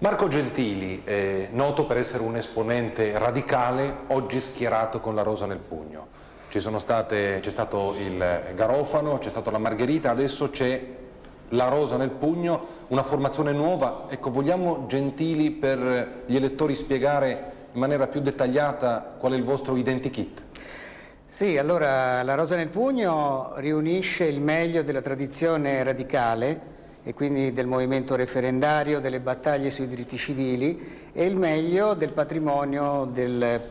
Marco Gentili, noto per essere un esponente radicale, oggi schierato con la rosa nel pugno. C'è stato il Garofano, c'è stata la Margherita, adesso c'è la rosa nel pugno, una formazione nuova. Ecco, vogliamo, Gentili, per gli elettori spiegare in maniera più dettagliata qual è il vostro identikit? Sì, allora la rosa nel pugno riunisce il meglio della tradizione radicale e quindi del movimento referendario, delle battaglie sui diritti civili, e il meglio del patrimonio del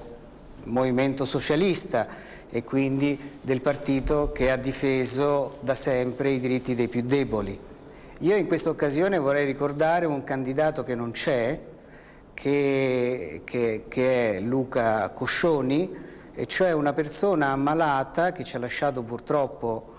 movimento socialista e quindi del partito che ha difeso da sempre i diritti dei più deboli. Io in questa occasione vorrei ricordare un candidato che non c'è, che è Luca Coscioni, e cioè una persona ammalata che ci ha lasciato purtroppo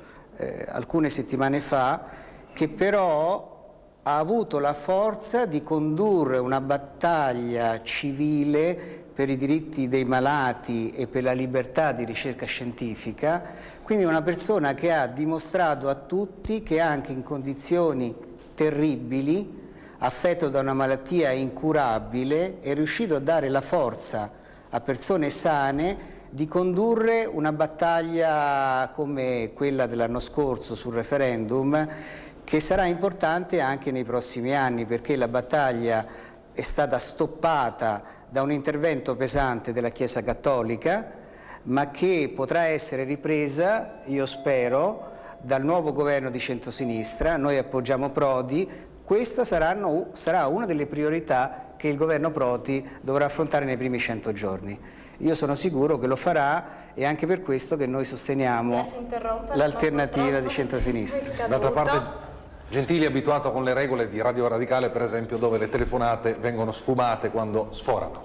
alcune settimane fa, che però ha avuto la forza di condurre una battaglia civile per i diritti dei malati e per la libertà di ricerca scientifica, quindi una persona che ha dimostrato a tutti che anche in condizioni terribili, affetto da una malattia incurabile, è riuscito a dare la forza a persone sane di condurre una battaglia come quella dell'anno scorso sul referendum, che sarà importante anche nei prossimi anni, perché la battaglia è stata stoppata da un intervento pesante della Chiesa Cattolica, ma che potrà essere ripresa, io spero, dal nuovo governo di centrosinistra. Noi appoggiamo Prodi. Questa sarà una delle priorità che il governo Prodi dovrà affrontare nei primi 100 giorni. Io sono sicuro che lo farà, e anche per questo che noi sosteniamo l'alternativa di centrosinistra. D'altra parte, Gentili è abituato con le regole di Radio Radicale, per esempio, dove le telefonate vengono sfumate quando sforano.